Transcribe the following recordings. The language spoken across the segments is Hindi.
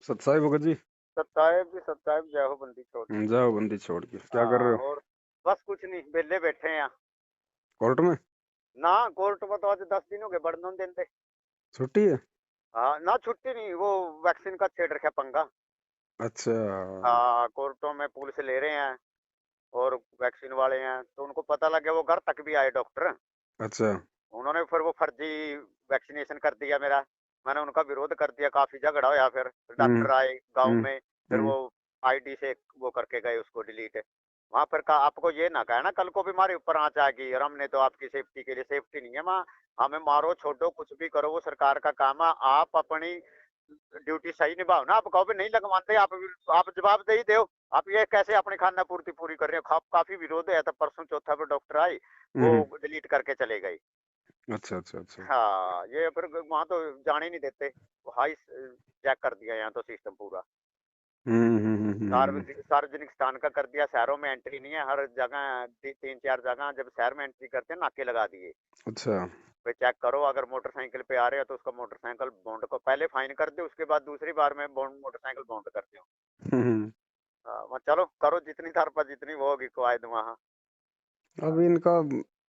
सत्साई भगत जी। सत्ताएब जी सत्ताएब, जय हो बंदी छोड़। जाओ बंदी छोड़ के क्या कर रहे हाँ, हो? और बस कुछ नहीं, बेले बैठे हैं। कोर्ट में? ना कोर्ट में तो आज 10 दिन हो गए, बढ़ने दिन थे। छुट्टी है? हाँ ना, छुट्टी नहीं, वो वैक्सीन का छेड़ रखा पंगा। अच्छा। हाँ, कोर्टों में पुलिस ले रहे हैं और वैक्सीन वाले हैं, तो उनको पता लग गया, वो घर तक भी आए डॉक्टर। अच्छा। उन्होंने फिर वो फर्जी वैक्सीनेशन कर दिया मेरा। मैंने उनका विरोध कर दिया, काफी झगड़ा होया। फिर हम्म। डॉक्टर आए गांव हम्म। में, फिर हम्म। वो आईडी से वो करके गए उसको डिलीट। वहां पर कहा आपको ये ना कहा ना कल को भी हमारे ऊपर आंच आएगी, और हमने तो आपकी सेफ्टी के लिए, सेफ्टी नहीं है माँ, हमें मारो छोड़ो कुछ भी करो, वो सरकार का काम है, आप अपनी ड्यूटी सही निभाओ ना। आप कहो भी नहीं लगवाते, आप जवाबदेही दो। आप ये कैसे अपनी खाना पूर्ति पूरी कर रहे हो? काफी विरोध है, तब परसों चौथा पर डॉक्टर आई, वो हम्म। डिलीट करके चले गए। अच्छा अच्छा अच्छा। हाँ, ये फिर वहां तो जाने ही नहीं देते। हाई चेक कर दिया यहाँ तो सिस्टम पूरा। सार्वजनिक सार्वजनिक स्थान का कर दिया, शहरों में एंट्री नहीं है, हर जगह 3-4 जगह जब शहर में एंट्री करते हैं नाके लगा दिए। अच्छा। भाई चेक करो, अगर मोटरसाइकिल पे आ रहे हो तो उसका मोटरसाइकिल बॉन्ड को पहले फाइन कर दो, उसके बाद दूसरी बार में बॉन्ड मोटरसाइकिल बॉन्ड कर दो। हम्म। चलो करो जितनी थार पर जितनी वो होगी कवायद वहाँ। अब इनका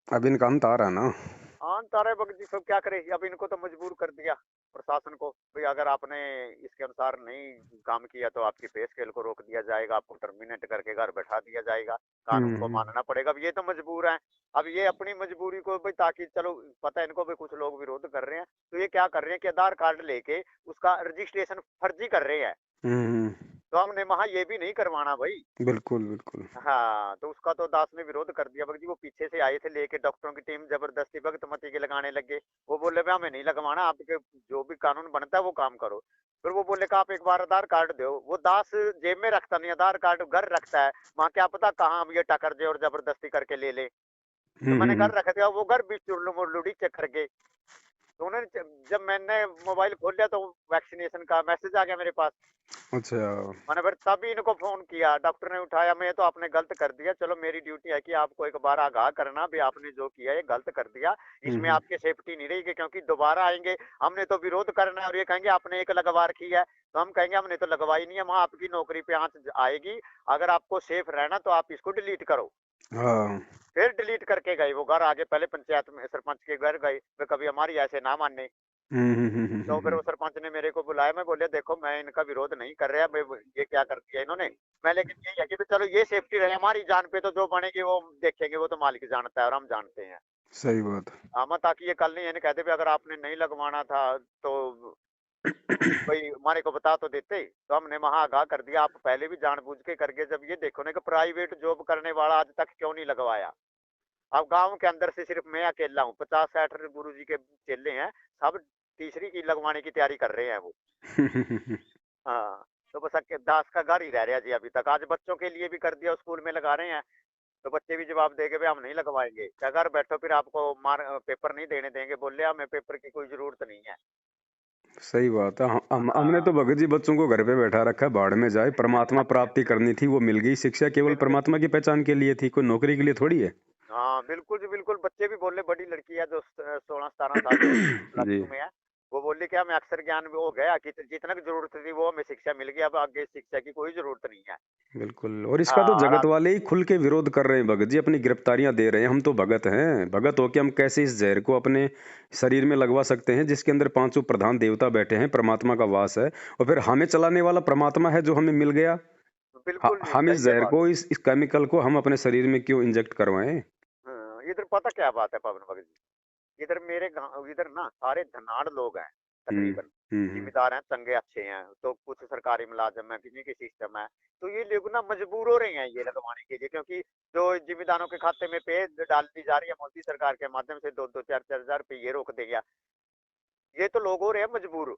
अब इनका अंत आ रहा है ना। हाँ, तारे भगत जी सब क्या करे, अब इनको तो मजबूर कर दिया प्रशासन को। भाई अगर आपने इसके अनुसार नहीं काम किया तो आपकी पे स्केल को रोक दिया जाएगा, आपको टर्मिनेट करके घर बैठा दिया जाएगा, कानून को हम्म। मानना पड़ेगा। अब ये तो मजबूर हैं। अब ये अपनी मजबूरी को भाई, ताकि चलो पता है इनको भी कुछ लोग विरोध कर रहे हैं, तो ये क्या कर रहे हैं कि आधार कार्ड लेके उसका रजिस्ट्रेशन फर्जी कर रहे हैं। हम्म। तो हमने वहां ये भी नहीं करवाना भाई। बिल्कुल बिल्कुल। हाँ, तो उसका तो दास ने विरोध कर दिया। भगत जी वो पीछे से आए थे लेके, डॉक्टरों की टीम जबरदस्ती भगत मती के लगाने लगे। वो बोले भाई हमें नहीं लगवाना, आपके जो भी कानून बनता है वो काम करो। फिर वो बोले कि आप एक बार आधार कार्ड दो। वो दास जेब में रखता नहीं, आधार कार्ड घर रखता है, वहां क्या पता कहाँ हम ये टकर दे और जबरदस्ती करके ले ले। तो मैंने हम्म। घर रख दिया, वो घर भी चुरलू मुरलुड़ी चेक करके। तो उन्होंने जब मैंने मोबाइल खोल लिया तो वैक्सीनेशन का मैसेज आ गया मेरे पास। अच्छा। मैंने फिर तभी इनको फोन किया, डॉक्टर ने उठाया, मैं तो आपने गलत कर दिया, चलो मेरी ड्यूटी है कि आपको एक बार आगाह करना भी आपने जो किया ये गलत कर दिया, इसमें हम्म। आपकी सेफ्टी नहीं रहेगी, क्योंकि दोबारा आएंगे, हमने तो विरोध करना है और ये कहेंगे आपने एक लगवा रखी है, तो हम कहेंगे हमने तो लगवाई नहीं है, वहां आपकी नौकरी पे आंच आएगी। अगर आपको सेफ रहना तो आप इसको डिलीट करो। हाँ। फिर डिलीट करके गए वो घर आगे, पहले पंचायत में सरपंच के घर गए, वे कभी हमारी ऐसे ना माने। तो फिर वो सरपंच ने मेरे को बुलाया, मैं बोले देखो मैं इनका विरोध नहीं कर रहा, मैं ये क्या कर दिया इन्होंने, मैं लेकिन यही है कि भी चलो ये सेफ्टी रहे हमारी जान पे, तो जो बनेगी वो देखेंगे, वो तो मालिक जानता है और हम जानते हैं। सही बात। हाँ, ताकि ये कल नहीं ये कहते भी अगर आपने नहीं लगवाना था तो भाई हमारे को बता तो देते। तो हमने वहां आगाह कर दिया, आप पहले भी जानबूझ के करके, जब ये देखो ना कि प्राइवेट जॉब करने वाला आज तक क्यों नहीं लगवाया। अब गांव के अंदर से सिर्फ मैं अकेला हूँ, 50-60 गुरु जी के चेले हैं, सब तीसरी की लगवाने की तैयारी कर रहे हैं वो। हाँ, तो बस दास का घर ही रह रहा जी अभी तक। आज बच्चों के लिए भी कर दिया, स्कूल में लगा रहे हैं, तो बच्चे भी जवाब देंगे भाई हम नहीं लगवाएंगे, क्या घर बैठो फिर आपको मार पेपर नहीं देने देंगे, बोले हमें पेपर की कोई जरूरत नहीं है। सही बात है। हमने तो हाँ भगत जी बच्चों को घर पे बैठा रखा है, भाड़ में जाए, परमात्मा प्राप्ति करनी थी वो मिल गई, शिक्षा केवल बिल्कुल। परमात्मा की पहचान के लिए थी, कोई नौकरी के लिए थोड़ी है। हाँ बिल्कुल जी बिल्कुल, बच्चे भी बोले, बड़ी लड़की है जो 16-17 साल की प्लस जी। 2 में है, वो बोली क्या हमें अक्षर ज्ञान हो गया कि जितना की जरूरत थी वो हमें शिक्षा मिल गई, अब आगे शिक्षा की कोई जरूरत नहीं है। बिल्कुल। और इसका तो हाँ, और जगत वाले ही खुल के विरोध कर रहे हैं भगत जी, अपनी गिरफ्तारियां दे रहे हैं। हम तो भगत हैं, भगत होके हम कैसे इस जहर को अपने शरीर में लगवा सकते हैं जिसके अंदर पांचों प्रधान देवता बैठे हैं, परमात्मा का वास है, और फिर हमें चलाने वाला परमात्मा है जो हमें मिल गया। बिल्कुल जी हम इस सही है जहर बात। को, इस केमिकल को हम अपने शरीर में क्यों इंजेक्ट करवाएं? इधर पता क्या बात है पवन भगत जी, इधर मेरे गांव इधर ना सारे धनाढ़ लोग हैं तकरीबन, हम्म। जिम्मेदार हैं, चंगे अच्छे हैं, तो कुछ सरकारी मुलाजिम है, किसी की सिस्टम है। तो ये लोग ना मजबूर हो रहे हैं ये लगवाने के लिए, क्योंकि जो जिम्मेदारों के खाते में पे डाल दी जा रही है मोदी सरकार के माध्यम से, 2-2 4-4 हजार रुपये ये रोक देगा। ये तो लोग हो रहे हैं मजबूर।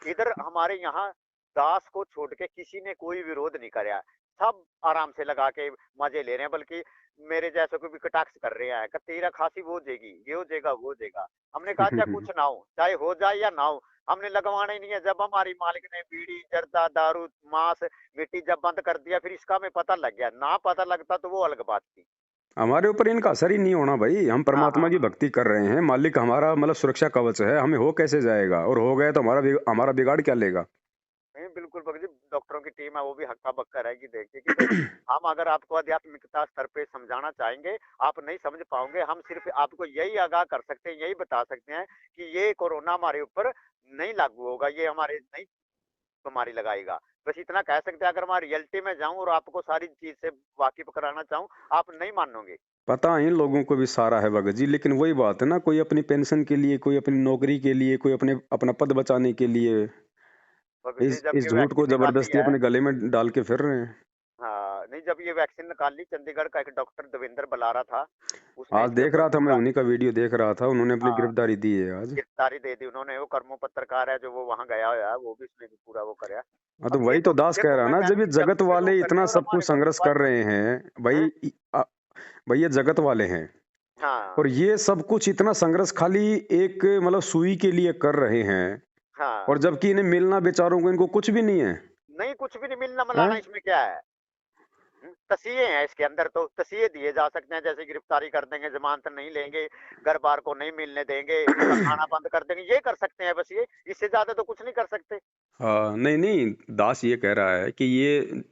इधर हमारे यहाँ दास को छोड़ के किसी ने कोई विरोध नहीं कराया, सब आराम से लगा के मजे ले रहे हैं, बल्कि मेरे जैसे को भी कटाक्ष कर रहे हैं कि तेरा खांसी वो हो जाएगी, ये हो जाएगा वो हो जाएगा। हमने कहा चाहे कुछ ना हो, चाहे हो जाए या ना हो, हमने लगवाना ही नहीं है। जब हमारी मालिक ने बीड़ी जर्दा दारू मांस मिट्टी जब बंद कर दिया, फिर इसका हमें पता लग गया, ना पता लगता तो वो अलग बात थी। हमारे ऊपर इनका असर ही नहीं होना भाई, हम हाँ परमात्मा हाँ की हाँ। भक्ति कर रहे हैं, मालिक हमारा मतलब सुरक्षा कवच है, हमें हो कैसे जाएगा, और हो गया तो हमारा हमारा बिगाड़ क्या लेगा? बिल्कुल भगत जी, डॉक्टरों की टीम है वो भी हक्का-बक्का रहेगी देखिए कि भाई हम अगर आपको आध्यात्मिकता स्तर पे समझाना चाहेंगे, आप नहीं समझ पाओगे। हम सिर्फ़ आपको यही आगाह कर सकते हैं, यही बता सकते हैं कि ये कोरोना हमारे ऊपर नहीं लागू होगा, ये हमारे नहीं बीमारी लगाएगा। बस इतना कह सकते हैं। अगर मैं रियलिटी में जाऊँ और आपको सारी चीज़ से वाकिफ़ कराना चाहूँ, आप नहीं मानोगे। पता है इन लोगों को भी सारा है भगत जी, लेकिन वही बात है ना, कोई अपनी पेंशन के लिए, कोई अपनी नौकरी के लिए, कोई अपने अपना पद बचाने के लिए भगत जी, जब इस ये झूठ को वैक्सीन निकाली जबरदस्ती है, अपने गले में डाल के फिर रहे हैं। हाँ, नहीं जब ये वैक्सीन निकाली, चंडीगढ़ का एक डॉक्टर देवेंद्र बलारा था, उसने आज इसके देख ऊपर रहा था मैं, पूरा उन्हीं का वीडियो देख रहा था, उन्होंने अपनी हाँ, गिरफ्तारी दी है आज। गिरफ्तारी दे दी उन्होंने। वो कर्मो पत्रकार है जो वो वहाँ गया हुआ है, वो भी उसने भी पूरा वो करा। हाँ, तो अब ये वही तो तो दास कह देखो, रहा मैं ना, कह रहा जब हूँ ये कि जगत गलती भी वाले लोग इतना करते हैं और सब कुछ हमारे पर संघर्ष विश्वास कर नहीं रहे करते। हैं हैं? भाई ये जगत वाले हैं, हाँ, और ये सब कुछ इतना संघर्ष खाली एक मतलब सुई के लिए कर रहे हैं, हाँ। और जबकि इन्हें मिलना बेचारों को इनको कुछ भी नहीं है। नहीं, कुछ भी नहीं मिलना हैं? मिलाना इसमें क्या है? तस्ये हैं इसके अंदर, तो तस्ये दिए जा सकते हैं, जैसे गिरफ्तारी कर देंगे, ज़मानत नहीं लेंगे, घर-बार को नहीं मिलने देंगे, उनका खाना बंद कर देंगे, ये कर सकते हैं बस ये, इससे ज़्यादा तो कुछ नहीं कर सकते। हाँ, नहीं नहीं, दास ये कह रहा है कि ये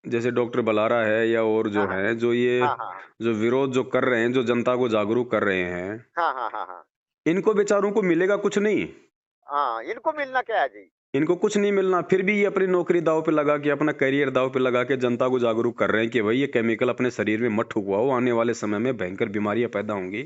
जैसे डॉक्टर बलारा है या और हाँ, जो हाँ। है, जो ये हाँ, हाँ, हाँ। जो विरोध जो कर रहे हैं, जो जनता को जागरूक कर रहे हैं, हाँ, हाँ, हाँ, हाँ। इनको बेचारों को मिलेगा कुछ नहीं। हाँ, इनको मिलना क्या है जी? इनको कुछ नहीं मिलना, फिर भी ये अपनी नौकरी दांव पे लगा के, अपना करियर दांव पे लगा के जनता को जागरूक कर रहे हैं कि भाई ये केमिकल अपने शरीर में मत ठुकवाओ, आने वाले समय में भयंकर बीमारियां पैदा होंगी,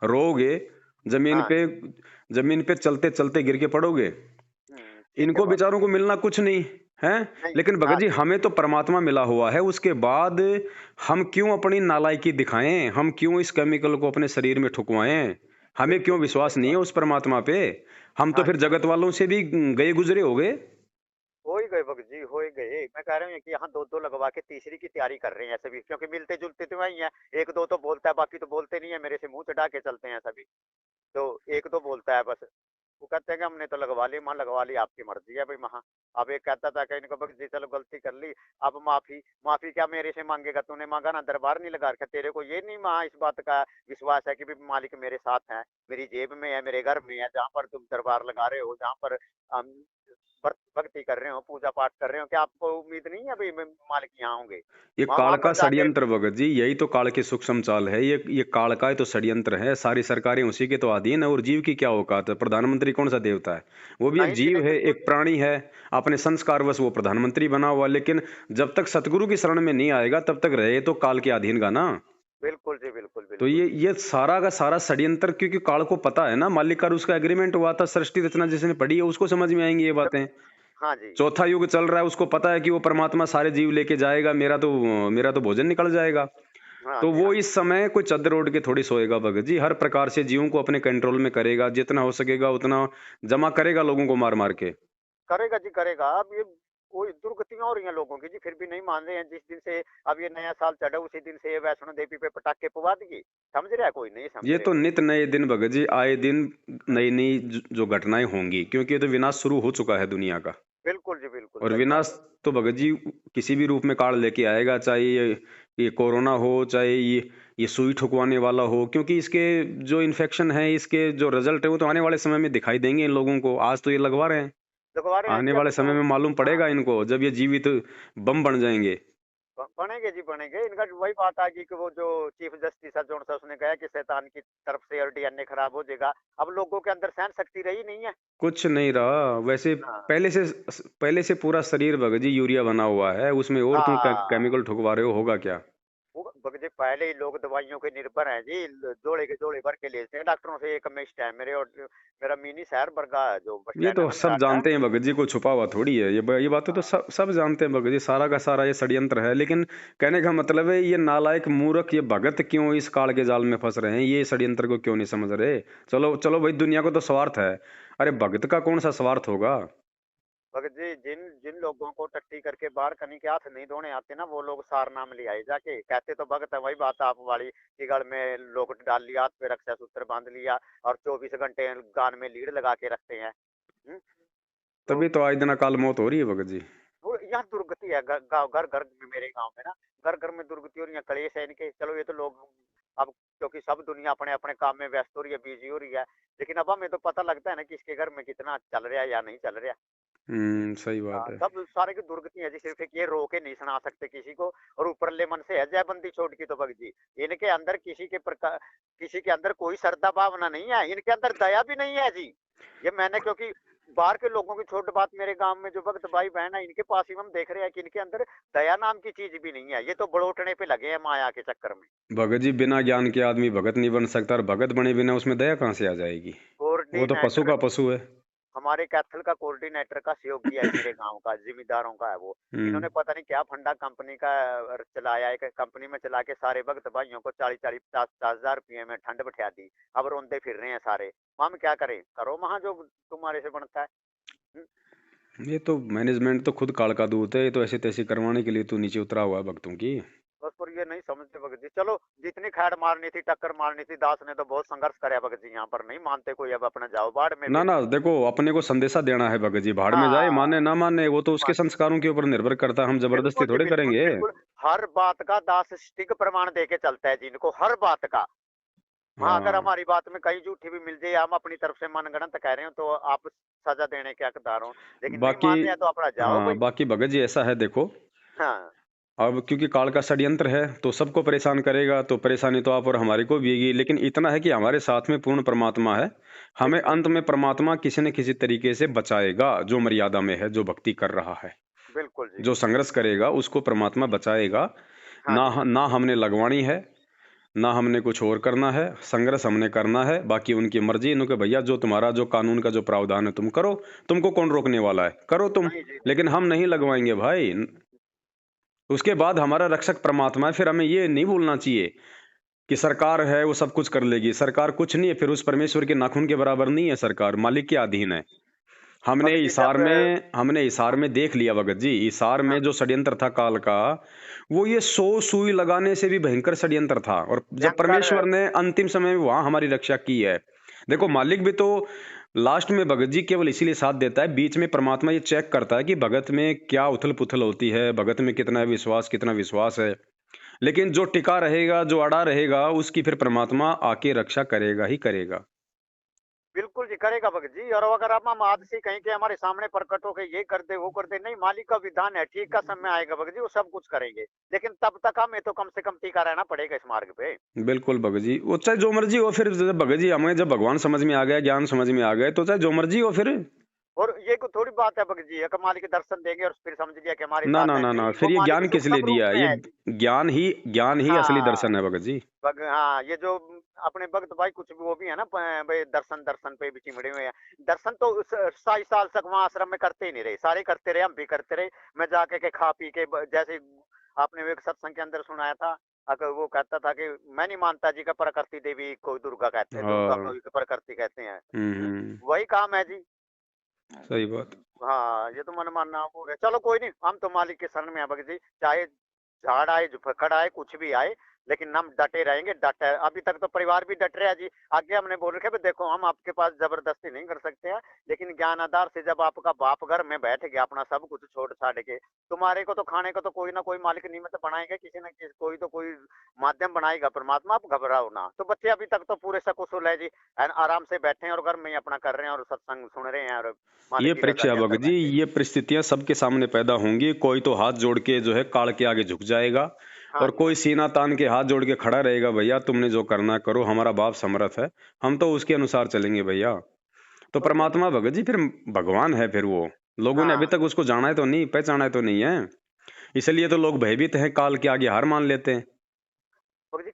रोगे, जमीन हाँ पे जी। जमीन पे चलते चलते गिर के पड़ोगे। ठीक है इनको बात। बेचारों को मिलना कुछ नहीं है। नहीं, लेकिन भगत हाँ जी, जी। हमें तो परमात्मा मिला हुआ है, उसके बाद हम क्यों अपनी नालायकी दिखाएं, हम क्यों इस केमिकल को अपने शरीर में ठुकवाएं, हमें क्यों बिल्कुल जी, विश्वास सही नहीं है बात। उस परमात्मा पे। हम तो हाँ फिर जी। जगत वालों से भी गए गुजरे हो गए। हो ही गए भगत जी, हो ही गए। मैं कह रहा हूँ कि यहाँ 2-2 लगवा के तीसरी की तैयारी कर रहे हैं सभी, क्योंकि मिलते-जुलते तो वही हैं। 1-2 तो बोलता है, बाकी तो बोलते नहीं है, मेरे से मुँह चढ़ा के चलते हैं सभी। तो 1-2 बोलता है बस। वो कहते हैं कि हमने तो लगवा ली। माँ लगवा ली, आपकी मर्ज़ी है भई महाँ। अब एक कहता था कि इनको भगत जी चलो गलती कर ली, अब माफ़ी। माफ़ी क्या मेरे से माँगेगा? तूने माँगा ना, दरबार नहीं लगा रखा। तेरे को ये नहीं इस बात का विश्वास है कि भई मालिक मेरे साथ है, मेरी जेब में है, मेरे घर में है, जहाँ पर तुम दरबार लगा रहे हो, जहाँ पर हम भक्ति कर रहे हो, पूजा-पाठ कर रहे हो, क्या आपको उम्मीद नहीं है भई मालिक यहाँ होंगे? ये वहाँ काल वहाँ का पर जाके षड्यंत्र भगत जी, यही तो काल की सूक्ष्म चाल है, ये काल का ही तो षड्यंत्र है। सारी सरकारें उसी के तो अधीन है, और जीव की क्या औकात है? प्रधानमंत्री कौन सा देवता है? वो भी एक नहीं जी जीव नहीं, है, बिल्कुल एक भी नहीं। प्राणी है। अपने संस्कारवश वो प्रधानमंत्री बना हुआ, लेकिन जब तक सतगुरु की शरण में नहीं आएगा, तब तक रहे तो काल के अधीन का ना। बिल्कुल जी, बिल्कुल, तो बिल्कुल। ये सारा का सारा षड्यंत्र, क्योंकि काल को पता है ना, मालिक का उसका एग्रीमेंट हुआ था, सृष्टि रचना जिसने पढ़ी है उसको समझ में आएंगी ये ज बातें। हाँ जी। चौथा युग चल रहा है, उसको पता है कि वो परमात्मा सारे जीव लेके जाएगा, मेरा तो भोजन निकल जाएगा। हाँ तो जी, वो हाँ जी। इस समय कोई चद्दर ओढ़ के थोड़ी सोएगा भगत जी, हर प्रकार से जीवों को अपने कंट्रोल में करेगा, जितना हो सकेगा उतना जमा करेगा लोगों को मार मार के। करेगा जी, करेगा। अब ये कोई दुर्गतियाँ हो रही हैं लोगों की जी, फिर भी नहीं मान रहे हैं। जिस दिन से अब ये नया साल चढ़ा, उसी दिन से ये वैष्णो देवी पे पटाखे पवा दिए। समझ रहा है कोई? नहीं समझ ये रहे तो कोई। नित नए दिन भगत जी, आए दिन नई नई जो घटनाएं होंगी, क्योंकि ये तो विनाश शुरू हो चुका है दुनिया का। बिल्कुल जी, बिल्कुल, और सही बात विनाश है। तो भगत जी किसी भी रूप में काल लेके आएगा, चाहे ये कोरोना हो, चाहे ये सुई ठुकवाने वाला हो, क्योंकि इसके जो इन्फेक्शन है, इसके जो रिजल्ट है, वो तो आने वाले समय में दिखाई देंगे इन लोगों को। आज तो ये लगवा रहे हैं, लगवा रहे हैं आने जी, वाले अभी समय तो में मालूम हाँ। पड़ेगा इनको, जब ये जीवित बम बन जाएंगे। बनेंगे जी, बनेंगे। इनका जो वही बात आ गई कि वो जो चीफ जस्टिस है जोन सा, उसने कहा कि शैतान की तरफ से और डीएनए खराब हो जाएगा। अब लोगों के अंदर सहन शक्ति रही नहीं है। कुछ नहीं रहा वैसे। हाँ। पहले से पूरा शरीर भगत जी यूरिया बना हुआ है, उसमें और तुम हाँ। केमिकल ठुकवा रहे हो, होगा क्या? वो भगत जी पहले ही लोग दवाइयों के निर्भर हैं जी। जोड़े के जोड़े भर के लेते हैं डॉक्टरों से। एक मिस्ट है मेरे और मेरा मिनी शहर बरगा जो बस ये स्टैंड है तो ना सब मराठा। जानते हैं भगत जी, को छुपा हुआ थोड़ी है, ये बातें तो हाँ। सब जानते हैं भगत जी, सारा का सारा ये षड्यंत्र है। लेकिन कहने का मतलब है, ये नालायक मूर्ख ये भगत क्यों इस काल के जाल में फंस रहे हैं, ये षड्यंत्र को क्यों नहीं समझ रहे? चलो चलो भाई, दुनिया को तो स्वार्थ है, अरे भगत का कौन सा स्वार्थ होगा? भगत जी, जिन जिन लोगों को टट्टी करके बाहर कहीं के हाथ नहीं धोने आते ना, वो लोग सार नाम ले आए जाके। कहते तो भगत है, वही बात आप वाली कि गल में लोग डाल लिया, हाथ पे रक्षा सूत्र बांध लिया और 24 घंटे कान में लीड लगा के रखते हैं। तो तभी तो आज दिन अकाल मौत हो रही है भगत जी। वो यहाँ दुर्गति है। गाँव घर घर में, मेरे गाँव में ना घर घर में दुर्गति हो रही है, कलेश है इनके। चलो ये तो लोग अब, क्योंकि सब दुनिया अपने अपने काम में व्यस्त हो रही है, बिजी हो रही है। लेकिन अब हमें तो पता लगता है ना कि इसके घर में कितना चल रहा है या नहीं चल रहा। सही बात हाँ, है। सब सारे की दुर्गति है जी, सिर्फ एक ये रो के नहीं सुना सकते किसी को, और ऊपरले मन से है जयबंदी छोड़ की तो भग जी। इनके अंदर किसी के अंदर कोई श्रद्धा भावना नहीं है, इनके अंदर दया भी नहीं है जी। ये मैंने क्योंकि बाहर के लोगों की छोटी बात, मेरे गांव में जो भक्त भाई बहन है इनके पास ही हम देख रहे हैं कि इनके अंदर दया नाम की चीज भी नहीं है, ये तो बड़ोटने पे लगे हैं माया के चक्कर में। भगत जी, बिना ज्ञान के आदमी भगत नहीं बन सकता, और भगत बने बिना उसमें दया कहाँ से आ जाएगी? वो तो पशु कोऑर्डिनेटर का पशु है। हमारे कैथल का कोऑर्डिनेटर का सहयोगी है मेरे गांव का, जिम्मेदारों का है वो। हम्म। इन्होंने पता नहीं क्या फंडा कंपनी का चलाया, एक कंपनी में चला के सारे भक्त भाइयों को 40-40 50-50 हजार रुपये में ठंड बैठा दी। अब रोंदे फिर रहे हैं सारे। हम क्या करें, करो वहां जो तुम्हारे से बनता है। हम्म, ये तो मैनेजमेंट तो खुद काल का दूत है, ये तो ऐसे तैसे करवाने के लिए तो नीचे उतरा हुआ है भक्तों की। बस पर ये नहीं समझते भगत जी। चलो, जितनी खैर मारनी थी, टक्कर मारनी थी, दास ने तो बहुत संघर्ष कराया भगत जी, यहाँ पर नहीं मानते कोई, अब अपना जाओ बाढ़ में ना फिर। ना, देखो, अपने को संदेशा देना है भगत जी, भाड़ में जाए, हाँ, माने ना माने, वो तो उसके मानते संस्कारों के ऊपर निर्भर करता है, हम जबरदस्ती बिल्कुल जी, थोड़े बिल्कुल करेंगे। बिल्कुल। हर बात का दास स्टिक प्रमाण दे के चलता है जी इनको, हर बात का। हाँ, अगर हाँ। हमारी बात में कहीं झूठी भी मिल जाए, हम अपनी तरफ से मनगढ़ंत कह रहे हो, तो आप सजा देने के हकदार हो। लेकिन नहीं बाकी, मान रहे हैं तो अपना जाओ हाँ, भाई। बाकी भगत जी ऐसा है, देखो, हाँ, अब क्योंकि काल का षड्यंत्र है तो सबको परेशान करेगा, तो परेशानी तो आप और हमारे को भी होगी, लेकिन इतना है कि हमारे साथ में पूर्ण परमात्मा है। हमें बिल्कुल अंत में परमात्मा किसी न किसी तरीके से बचाएगा, जो मर्यादा में है, जो भक्ति कर रहा है, बिल्कुल जी। जो संघर्ष करेगा उसको परमात्मा बचाएगा। हाँ जी, ना हमने लगवानी है, ना हमने कुछ और करना है, संघर्ष हमने करना है, बाकी उनकी मर्जी। इन्होंने भैया जो तुम्हारा जो कानून का जो प्रावधान है तुम करो, तुमको कौन रोकने वाला है, करो तुम, नहीं जी, नहीं लेकिन हम नहीं लगवाएंगे भाई। उसके बाद हमारा रक्षक परमात्मा है। फिर हमें ये नहीं भूलना चाहिए कि सरकार है वो सब कुछ कर लेगी, सरकार कुछ नहीं है, फिर उस परमेश्वर के नाखून के बराबर नहीं है, सरकार मालिक के अधीन है। भगत जी जब हमने इसार में देख लिया भगत जी, इसार हाँ, में जो षड्यंत्र था काल का, वो ये 100 सुई लगाने से भी भयंकर षड्यंत्र था, और जब भयंकर परमेश्वर ने अंतिम समय में वहां हमारी रक्षा की है। देखो, हम्म, मालिक भी तो लास्ट में भगत जी केवल इसीलिए साथ देता है, बीच में परमात्मा ये चेक करता है कि भगत में क्या उथल पुथल होती है, भगत में कितना विश्वास है। लेकिन जो टिका रहेगा, जो अड़ा रहेगा, उसकी फिर परमात्मा आके रक्षा करेगा ही करेगा। बिल्कुल जी करेगा भगत जी। और अगर हम आज से कहीं के हमारे सामने प्रकट हो के ये कर दे वो कर दे, नहीं, मालिक का विधान है, ठीक का समय आएगा भगत जी, वो सब कुछ करेंगे। लेकिन तब तक हमें तो कम से कम टीका रहना पड़ेगा इस मार्ग पे। बिल्कुल भगत जी, वो चाहे जो मर्जी हो, फिर जब भगत जी हमें जब भगवान समझ में आ गया, ज्ञान समझ में आ गए, तो चाहे जो मर्जी हो फिर। और ये कोई थोड़ी बात है भगत जी, एक मालिक के दर्शन देंगे और फिर समझ लिया कि हमारे ना साथ ना है, ना ना, नहीं, फिर वो ये मालिक ज्ञान किस लिए सूक्ष्म रूप दिया, में ये है जी। ज्ञान ही असली हाँ, दर्शन है भगत जी। हाँ, ये जो अपने भक्त भाई कुछ भी वो भी है ना, भाई दर्शन दर्शन पे भी चिमड़े हुए हैं। दर्शन तो 27 साल तक वहाँ आश्रम में करते ही नहीं रहे, सारे करते रहे, हम भी करते रहे। मैं जाके के खा पी के जैसे आपने वो एक सत्संग के अंदर सुनाया था, अगर वो कहता था कि मैं नहीं मानता जी का प्रकृति देवी को दुर्गा कहते हैं, दुर्गा हाँ। को प्रकृति कहते हैं। हम्म। वही काम है जी। सही बात। हाँ, ये तो मन मानना हो गया। चलो कोई नहीं, हम तो मालिक के शरण में है भगत जी, चाहे झाड़ आए, झुफकड़ आए, कुछ भी आए, लेकिन हम डटे रहेंगे, डटे। अभी तक तो परिवार भी डट रहा है जी। आगे हमने बोल रखे भी देखो, हम आपके पास जबरदस्ती नहीं कर सकते हैं, लेकिन ज्ञान आधार से जब आपका बाप घर में बैठ गया अपना सब कुछ छोड़ छाड़ के, तुम्हारे को तो खाने को तो कोई ना कोई मालिक निमित्त बनाएगा, किसी न किसी कोई तो कोई माध्यम बनाएगा परमात्मा, आप घबराओ ना। तो बच्चे अभी तक तो पूरे सकुशल है जी, आराम से बैठे हैं और घर में ही अपना कर रहे हैं और सत्संग सुन रहे हैं और ये मालिक की रजा परीक्षा के अंदर भगत जी, बैठे। ये परिस्थितियां सबके सामने पैदा होंगी। कोई तो हाथ जोड़ के जो है काल के आगे झुक जाएगा, हाँ और जी, हाँ कोई जी। सीना तान के हाथ जोड़ के खड़ा रहेगा, भैया तुमने जो करना है करो, हमारा बाप समर्थ है, हम तो उसके अनुसार चलेंगे भैया। तो और ये तो परमात्मा भगत जी फिर भगवान है, फिर वो लोगों ने अभी हाँ, तक उसको जाना है तो नहीं, पहचाना है तो नहीं है, इसलिए तो लोग भयभीत हैं, काल के आगे हार मान लेते हैं। और जी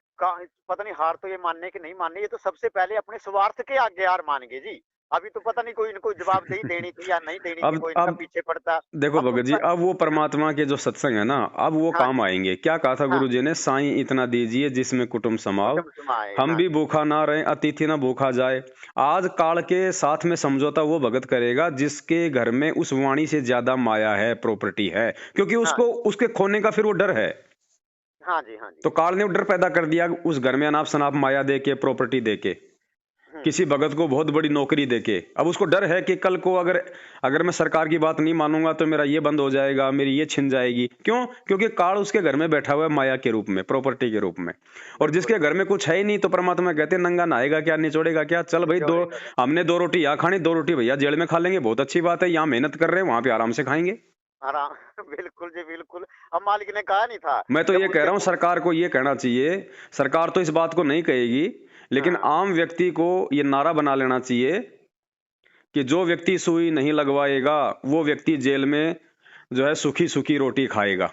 पता नहीं हार तो ये मानने की नहीं माननी, ये तो सबसे पहले अपने स्वार्थ के आगे हार मान गए जी। अभी तो पता नहीं कोई इनको जवाब दे देनी थी या नहीं देनी थी, कोई इनका अब पीछे पड़ता। देखो अब भगत जी, अब वो परमात्मा के जो सत्संग है ना, अब वो हाँ काम जी, आएंगे। क्या कहा था हाँ, गुरु जी ने, साईं इतना दीजिए जिसमें कुटुंब समाव, कुटुंब समाए, हम हाँ भी जी, भूखा ना रहे, अतिथि ना भूखा जाए। आज काल के साथ में समझौता वो भगत करेगा जिसके घर में उस वाणी से ज्यादा माया है, प्रॉपर्टी है, क्योंकि हाँ, उसको उसके खोने का फिर वो डर है। हाँ जी, हाँ जी। तो काल ने वो डर पैदा कर दिया उस घर में, अनाप शनाप माया दे के, प्रॉपर्टी दे के। किसी भगत को बहुत बड़ी नौकरी देके। अब उसको डर है कि कल को अगर अगर मैं सरकार की बात नहीं मानूंगा तो मेरा ये बंद हो जाएगा, मेरी ये छिन जाएगी। क्यों? क्योंकि काल उसके घर में बैठा हुआ है माया के रूप में, प्रॉपर्टी के रूप में। और जिसके घर में कुछ है ही नहीं तो परमात्मा कहते हैं नंगा नहाएगा क्या, निचोड़ेगा क्या। चल भाई, दो हमने 2 रोटी यहाँ खानी, 2 रोटी भैया जेल में खा लेंगे, बहुत अच्छी बात है। यहाँ मेहनत कर रहे हैं, वहां पे आराम से खाएंगे। आराम बिल्कुल जी बिल्कुल। अब मालिक ने कहा नहीं था मैं तो जब ये कह मुझसे रहा हूँ, पूछ सरकार को ये कहना चाहिए। सरकार तो इस बात को नहीं कहेगी, लेकिन हाँ आम व्यक्ति को ये नारा बना लेना चाहिए कि जो व्यक्ति सुई नहीं लगवाएगा वो व्यक्ति जेल में जो है सूखी सूखी रोटी खाएगा।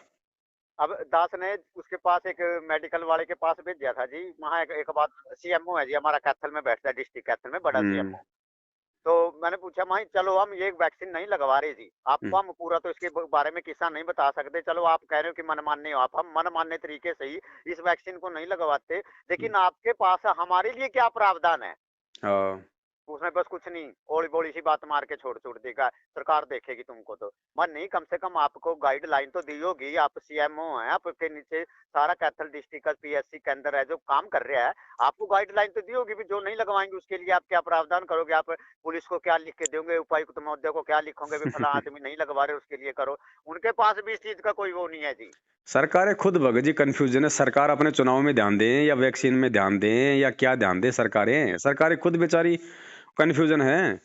अब दास ने उसके पास एक मेडिकल वाले के पास भेज दिया था जी। वहाँ एक बात, सीएमओ है जी हमारा, कैथल में बैठता है, डिस्ट्रिक्ट कैथल में बड़ा हम्म। सीएमओ। तो मैंने पूछा भाई चलो हम ये वैक्सीन नहीं लगवा रहे जी, हम्म। आपको हम पूरा तो इसके बारे में किस्सा नहीं बता सकते, चलो आप कह रहे हो कि मन मानने हो आप, हम मन मानने तरीके से ही इस वैक्सीन को नहीं लगवाते, लेकिन आपके पास हमारे लिए क्या प्रावधान है। हाँ। उसने बस कुछ नहीं, ओली बोली सी बात मार के छोड़ देगा, सरकार देखेगी तुमको। तो मन नहीं, कम से कम आपको गाइडलाइन तो दी होगी, आप सीएमओ हैं, आपके नीचे सारा कैथल डिस्ट्रिक्ट का पीएससी केंद्र है जो काम कर रहा है, आपको गाइडलाइन तो दी होगी भी जो नहीं लगवाएंगे उसके लिए आप क्या प्रावधान करोगे, आप पुलिस को क्या लिख के दोगे, उपायुक्त महोदय को क्या लिखोगे भी फला आदमी नहीं लगवा रहे उसके लिए करो। उनके पास भी इस चीज का कोई वो नहीं है जी। सरकारें खुद भगत जी कंफ्यूजन है। सरकार अपने चुनाव में ध्यान दें या वैक्सीन में ध्यान दें या क्या ध्यान दें, सरकारें सरकारें खुद बेचारी कंफ्यूजन है।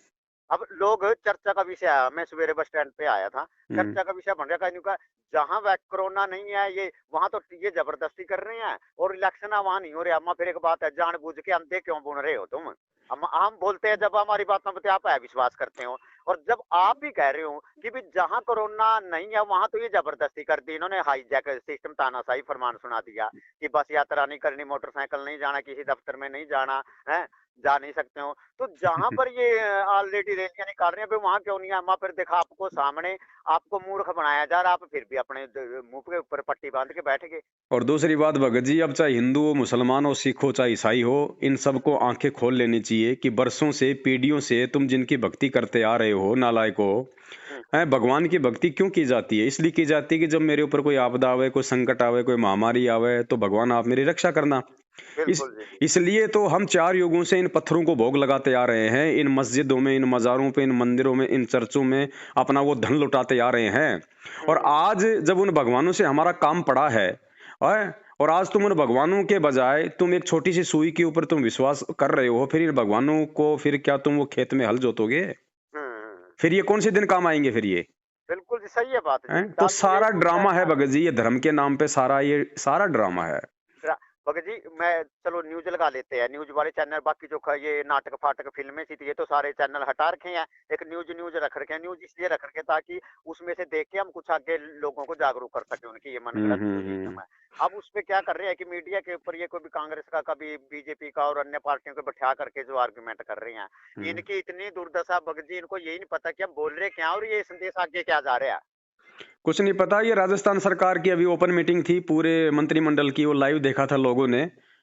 अब लोग चर्चा का विषय आया, मैं सवेरे बस स्टैंड पे आया था, हम्म। चर्चा का विषय बन रहा का जहाँ वह कोरोना नहीं है ये वहां तो ये जबरदस्ती कर रहे हैं और इलेक्शन वहां नहीं हो रहे। अम्मा फिर एक बात है, जानबूझ के अंधे क्यों बुन रहे हो तुम। हम बोलते हैं जब हमारी बात में बताते आप है विश्वास करते हो, और जब आप भी कह रहे हो कि भी जहाँ कोरोना नहीं है वहां तो ये जबरदस्ती कर दी इन्होंने, हाईजैक सिस्टम, तानाशाही फरमान सुना दिया कि बस यात्रा नहीं करनी, मोटरसाइकिल नहीं जाना, किसी दफ्तर में नहीं जाना है, जा नहीं सकते हो। तो जहां पर ये ऑलरेडी रैलियां निकाल रहे हैं फिर वहां क्यों नहीं है। अम्मा फिर देखा आपको सामने, आपको मूर्ख बनाया जा रहा, आप फिर भी अपने मुंह के ऊपर पट्टी बांध के बैठ गए। और दूसरी बात भगत जी, अब चाहे हिंदू हो, मुसलमान हो, सिख हो, चाहे ईसाई हो, इन सबको आंखें खोल लेनी चाहिए कि बरसों से, पीढ़ियों से तुम जिनकी भक्ति करते आ रहे हो, नालायक हो, हम्म, भगवान की भक्ति क्यों की जाती है? इसलिए की जाती है कि जब मेरे ऊपर कोई आपदा आवे, कोई संकट आवे, कोई महामारी आवे तो भगवान आप मेरी रक्षा करना। इस बिल्कुल जी। इसलिए तो हम 4 युगों से इन पत्थरों को भोग लगाते आ रहे हैं, इन मस्जिदों में, इन मज़ारों पे, इन मंदिरों में, इन चर्चों में अपना वो धन लुटाते आ रहे हैं। और हम्म, आज जब उन भगवानों से हमारा काम पड़ा है, और आज तुम उन भगवानों के बजाय तुम एक छोटी सी सुई के ऊपर तुम विश्वास कर रहे हो, फिर इन भगवानों को फिर क्या तुम वो खेत में हल जोतोगे? फिर ये कौन से दिन काम आएंगे फिर ये? बिल्कुल जी सही है बात हैं? जी। तो दास जी यही सारा पूछना ड्रामा है है। भगत जी, ये धर्म के नाम पे सारा ये सारा ड्रामा है। भगत जी मैं चलो न्यूज लगा लेते हैं, न्यूज वाले चैनल बाकी जो ये नाटक फाटक फिल्में थी तो ये तो सारे चैनल हटा रखे हैं, एक न्यूज न्यूज रख रखे हैं। न्यूज इसलिए रख रखे ताकि उसमें से देख के हम कुछ आगे लोगों को जागरूक कर सके उनकी ये मनगढ़ंत जो सिस्टम है। अब उस पे क्या कर रहे हैं कि मीडिया के ऊपर ये कोई भी कांग्रेस का, कभी बीजेपी का और अन्य पार्टियों को बैठा करके जो आर्गुमेंट कर रहे हैं, हम्म। इनकी इतनी दुर्दशा भगत जी, इनको यही नहीं पता कि हम बोल रहे क्या और ये संदेश आगे क्या जा रहा है। कुछ नहीं पता। ये राजस्थान सरकार की अभी ओपन मीटिंग थी पूरे मंत्रिमंडल की, वो लाइव देखा था लोगों ने।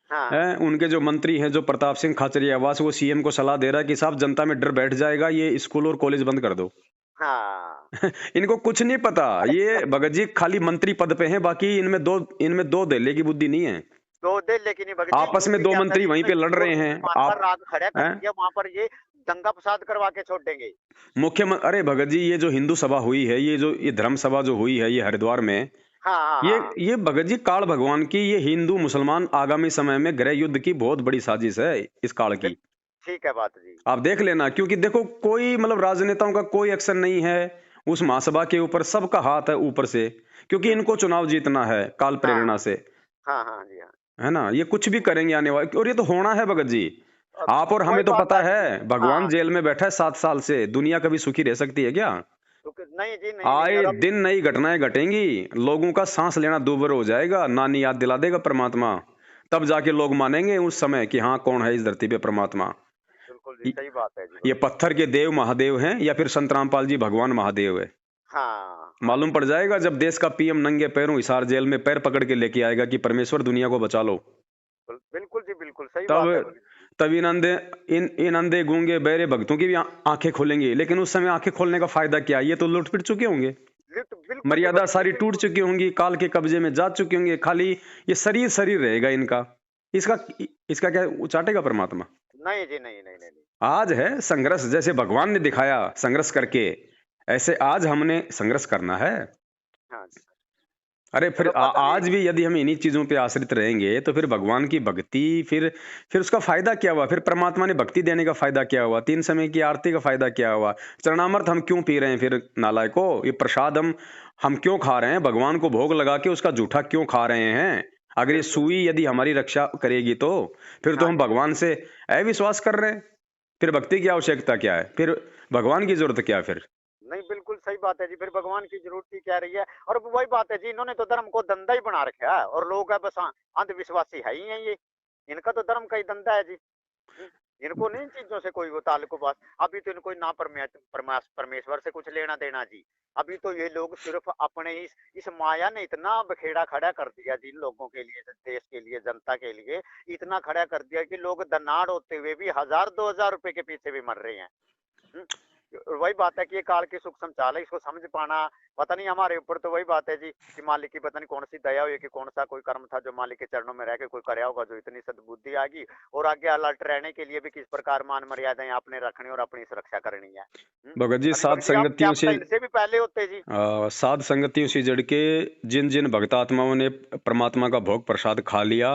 हाँ उनके जो मंत्री हैं, जो प्रताप सिंह खाचरियावास, वो सीएम को सलाह दे रहा है कि साहब जनता में डर बैठ जाएगा, ये स्कूल और कॉलेज बंद कर दो। हाँ इनको कुछ नहीं पता। ये भगत जी खाली मंत्री पद पे हैं, बाकी इनमें दो देले की बुद्धि नहीं है। तो दे, लेकिन ये भगत जी आपस में यूपी 2 के अंदर मंत्री वहीं पे लड़ जो रहे हैं। मान पर आप राग खड़ा कर हैं? दिया, वहां पर ये दंगा फसाद करवा के छोड़ देंगे। मुख्यमंत्री, अरे भगत जी, ये जो हिंदू सभा हुई है, ये धर्म सभा जो हुई है ये हरिद्वार में, हाँ हाँ ये हाँ ये भगत जी काल भगवान की, ये हिंदू मुसलमान आगामी समय में गृह युद्ध की बहुत बड़ी साजिश है इस काल की। ठीक है बात जी। आप देख लेना, क्योंकि देखो कोई मतलब राजनेताओं का कोई एक्शन नहीं है उस महासभा के ऊपर, सबका हाथ है ऊपर से, क्योंकि इनको चुनाव जीतना है काल हाँ प्रेरणा से, हाँ हाँ जी हाँ। है ना। ये कुछ भी करेंगे आने वाले, और ये तो होना है भगत जी। आप और कोई हमें तो बात पता है है, नहीं। भगवान हाँ जेल में बैठा है 7 साल से, दुनिया कभी सुखी रह सकती है क्या? तो नहीं जी, नहीं नहीं, आए और अभी दिन नई घटनाएं घटेंगी, लोगों का सांस लेना दूभर हो जाएगा, नानी याद दिला देगा परमात्मा, तब जाके लोग मानेंगे उस समय कि हाँ कौन है इस धरती पे परमात्मा। बिल्कुल जी ये सही बात है जी ये भगत जी। पत्थर के देव महादेव हैं या फिर संत रामपाल जी भगवान महादेव है, हाँ हाँ मालूम पड़ जाएगा जब देश का पीएम नंगे पैरों हिसार जेल में पैर पकड़ के लेके आएगा कि परमेश्वर दुनिया को बचा लो। बिल्कुल जी बिल्कुल सही बात है तब भगत जी। तब इन अंधे गूंगे बहरे भक्तों की भी आंखें खोलेंगी, लेकिन उस समय आंखें खोलने का फायदा क्या? ये तो लुट पिट चुके होंगे, बिल्कुल जी मर्यादा भगत जी सारी टूट बिल्कुल। चुकी होंगी, काल के कब्जे में जा चुके होंगे, खाली ये शरीर शरीर रहेगा इनका। इसका इसका क्या चाटेगा परमात्मा? नहीं जी, नहीं, नहीं, नहीं, नहीं। आज है संघर्ष, जैसे भगवान ने दिखाया संघर्ष करके, ऐसे आज हमने संघर्ष करना है। हाँ जी। अरे फिर चलो पता नहीं। आज भी यदि हम इन्हीं चीजों पे आश्रित रहेंगे तो फिर भगवान की भक्ति, फिर उसका फायदा क्या हुआ? फिर परमात्मा ने भक्ति देने का फायदा क्या हुआ? 3 समय की आरती का फायदा क्या हुआ? चरणामृत हम क्यों पी रहे हैं फिर नालायको? ये प्रसाद हम क्यों खा रहे हैं? भगवान को भोग लगा के उसका जूठा क्यों खा रहे हैं? अगर ये बिल्कुल जी। सुई यदि हमारी रक्षा करेगी तो फिर तो हाँ हम जी। भगवान से अविश्वास कर रहे हैं। फिर भक्ति की आवश्यकता क्या है? फिर भगवान की जरूरत क्या है फिर? नहीं, बिल्कुल सही बात है जी, फिर भगवान की ज़रूरत ही क्या रही है? और वही बात है जी, इन्होंने तो धर्म को धंधा ही बना रखा है और लोग है बस अंधविश्वासी है ही हैं ये। इनका तो धर्म का ही धंधा है जी। हुँ, इनको नहीं इन चीज़ों से कोई वो ताल्लुक बात। अभी तो इनको ना परमेश्वर से कुछ लेना-देना जी। अभी तो ये लोग सिर्फ़ अपने इस माया ने इतना बखेड़ा खड़ा कर दिया जी इन लोगों के लिए, देश के लिए, जनता के लिए, इतना खड़ा कर दिया कि लोग धनाढ़ होते हुए भी 1000 2000 रुपए के पीछे भी मर रहे हैं। हुँ। वही बात है कि ये काल के सूक्ष्म चाल है, इसको समझ पाना पता नहीं हमारे ऊपर तो वही बात है जी कि मालिक की पता नहीं कौन-सी दया हुई है कि कौन-सा कोई कर्म था जो मालिक के चरणों में रह के कोई करया होगा जो इतनी सद्बुद्धि आ गई और आगे अलर्ट रहने के लिए भी किस प्रकार मान मर्यादाएँ आपने रखनी और अपनी सुरक्षा करनी है। भगत जी, अरे साध भगत जी आप क्या संगतियों पता से इनसे भी पहले होते जी। साध संगतियों से जड़ के जिन जिन भक्तात्माओं ने परमात्मा का भोग प्रसाद खा लिया,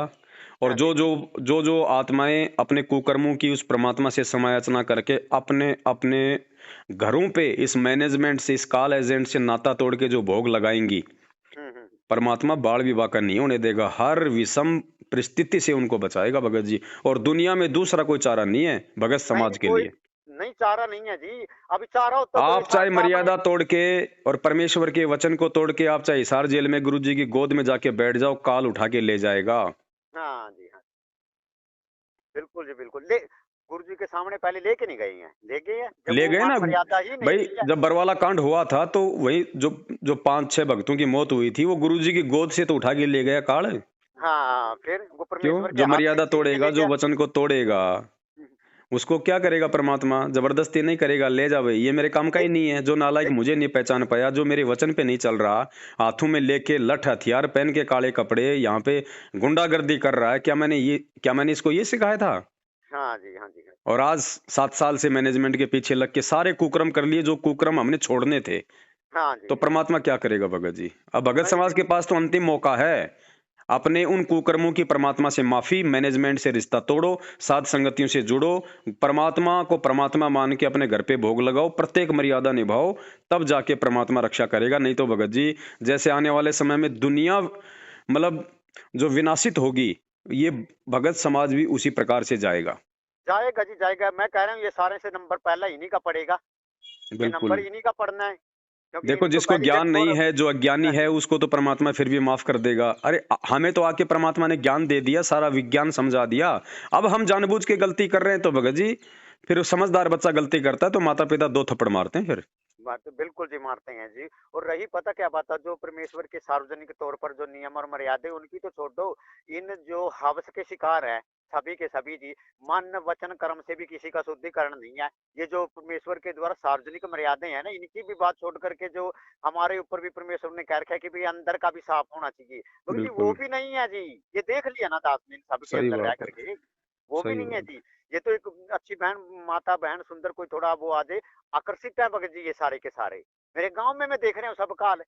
और हाँ जो जी। जो जो जो आत्माएं अपने कुकर्मों की उस परमात्मा से समायाचना करके अपने अपने घरों पे इस मैनेजमेंट से, इस कॉल एजेंट से नाता तोड़ के जो भोग लगाएंगी, हुँ, हुँ। परमात्मा बाल विवाह का नहीं होने देगा। हर विषम परिस्थिति से उनको बचाएगा भगत जी। और दुनिया में दूसरा कोई चारा नहीं है भगत नहीं, समाज नहीं के कोई लिए। नहीं चारा नहीं है जी। अभी चारा होता तो ये आप चाहे सामने मर्यादा तोड़ के और परमेश्वर के वचन को तोड़ के आप चाहे हिसार जेल में गुरु जी की गोद में जाके बैठ जाओ, काल उठा के ले जाएगा। हाँ जी, हाँ। बिल्कुल जी, बिल्कुल। गुरुजी के सामने पहले लेके नहीं गए हैं। ले गए हैं, जब ले वो गए मान ना मर्यादा ही नहीं भाई। रही है। जब बरवाला कांड हुआ था तो वही जो जो 5-6 भक्तों की मौत हुई थी, वो गुरु जी की गोद से तो उठा के ले गया काल। हाँ, फिर वो क्यों? परमेश्वर के जो हाथ से मर्यादा खींच के तोड़ेगा, ले जो गया। वचन को तोड़ेगा, हुँ, उसको क्या करेगा परमात्मा? जबरदस्ती नहीं करेगा, ले जा भाई, ये मेरे काम का ले ही नहीं है। जो नालायक लेकिन मुझे नहीं पहचान पाया, जो मेरे वचन पे नहीं चल रहा, हाथों में लेके लठ हथियार पहन के काले कपड़े यहाँ पे गुंडागर्दी कर रहा है, क्या मैंने इसको ये सिखाया था? हाँ जी, हाँ जी, हाँ। और आज 7 साल से मैनेजमेंट के पीछे लग के सारे कुकर्म कर लिए जो कुकर्म हमने छोड़ने थे। हाँ जी, तो परमात्मा क्या करेगा भगत जी? अब भगत नहीं समाज के बिल्कुल। पास तो अंतिम मौका है। अपने उन कुकर्मों की परमात्मा से माफी, मैनेजमेंट से रिश्ता तोड़ो, साध संगतियों से जुड़ो, परमात्मा को परमात्मा मान के अपने घर पे भोग लगाओ, प्रत्येक मर्यादा निभाओ, तब जाके परमात्मा रक्षा करेगा। नहीं तो भगत जी, जैसे आने वाले समय में दुनिया मतलब जो विनाशित होगी, ये भगत समाज भी उसी प्रकार से जाएगा। जाएगा जी, जाएगा। मैं कह रहा हूँ ये सारे से नंबर पहला इन्हीं का पड़ेगा। ये नंबर बिल्कुल। इन्हीं का पड़ना है, क्योंकि देखो, इनको जिसको पहली ज्ञान जंग नहीं और है, जो अज्ञानी हाँ है, जी। उसको तो परमात्मा फिर भी माफ कर देगा। अरे हमें तो आके परमात्मा ने ज्ञान दे दिया, सारा विज्ञान समझा दिया। अब हम जानबूझ के गलती कर रहे हैं तो भगत जी, फिर वो समझदार बच्चा गलती करता है तो माता पिता 2 थप्पड़ मारते हैं फिर। बात तो बिल्कुल जी मारते हैं जी। और रही पता क्या बात है, जो परमेश्वर के सार्वजनिक तौर पर जो नियम और मर्यादे उनकी तो छोड़ दो, इन जो हवस के शिकार है सभी के सभी जी, मन वचन कर्म से भी किसी का शुद्धिकरण नहीं है। ये जो परमेश्वर के द्वारा सार्वजनिक मर्यादाएं हैं ना, इनकी भी बात छोड़ करके जो हमारे ऊपर भी परमेश्वर ने कह रखा है कि भाई अंदर का भी साफ होना चाहिए, मगर जी वो बिल्कुल, भी नहीं है जी। ये देख लिया ना दास ने इन सबके सही अंदर रह बात है, करके, वो भी सही नहीं है बात। जी। ये तो एक अच्छी बहन माता बहन सुंदर कोई थोड़ा वो आ जाए, आकर्षित है भगत जी ये सारे के सारे। मेरे गाँव में मैं देख रहे हूँ सब काल,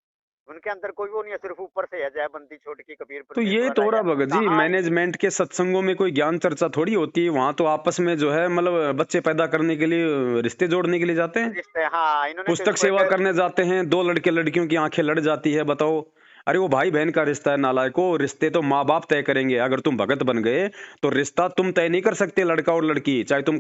उनके अंदर कोई वो नहीं है, सिर्फ़ ऊपर से है जय बंदी छोड़ के कबीर तो ये परमेश्वर तो है हो रहा या भगत जी, कहाँ ही नहीं। मैनेजमेंट के सत्संगों में कोई ज्ञान चर्चा थोड़ी होती है। वहां तो आपस में जो है मतलब बच्चे पैदा करने के लिए, रिश्ते जोड़ने के लिए जाते हैं। रिश्ते हाँ, इन्होंने तो पुस्तक इसको सेवा एक करने जाते हैं, 2 लड़के लड़कियों की आंखें लड़ जाती है, बताओ। अरे वो भाई बहन का रिश्ता है नालायको। रिश्ते तो माँ बाप तय करेंगे। अगर तुम भगत बन गए तो रिश्ता तुम तय नहीं कर सकते, लड़का और लड़की। चाहे तुम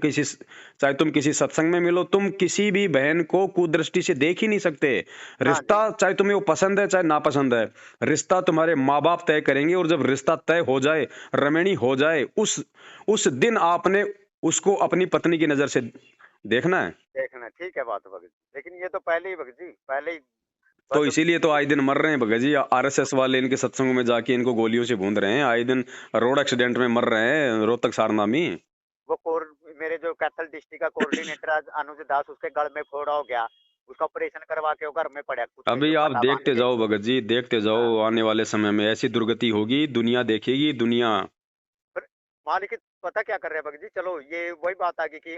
किसी सत्संग में मिलो, तुम किसी भी बहन को कुदृष्टि से देख ही नहीं सकते। हाँ रिश्ता जी, चाहे तुम्हें वो पसंद है चाहे नापसंद है, रिश्ता तुम्हारे माँ बाप तय करेंगे। और जब रिश्ता तय हो जाए, रमणी हो जाए, उस दिन आपने उसको अपनी पत्नी की नजर से देखना है। देखना ठीक है बात भगत जी। लेकिन ये तो पहले ही भगत जी, पहले ही तो बस इसीलिए तो आए दिन मर रहे हैं भगत जी। आरएसएस वाले इनके सत्संगों में जाके इनको गोलियों से भूंद रहे हैं। आए दिन रोड एक्सीडेंट में मर रहे हैं, रोहतक सारनामी। वो कोर मेरे जो कैथल डिस्ट्रिक्ट का कोऑर्डिनेटर आज अनुज दास उसके गल में फोड़ा हो गया। उसका ऑपरेशन करवा के वो घर में पड़ा कुत्ते अभी जो आप फटा बांध देखते के। जाओ भगत जी, देखते हाँ, जाओ, आने वाले समय में ऐसी दुर्गति होगी, दुनिया देखेगी दुनिया। फिर मालिक पता क्या कर रहे हैं भगत जी, चलो ये वही बात आ गई कि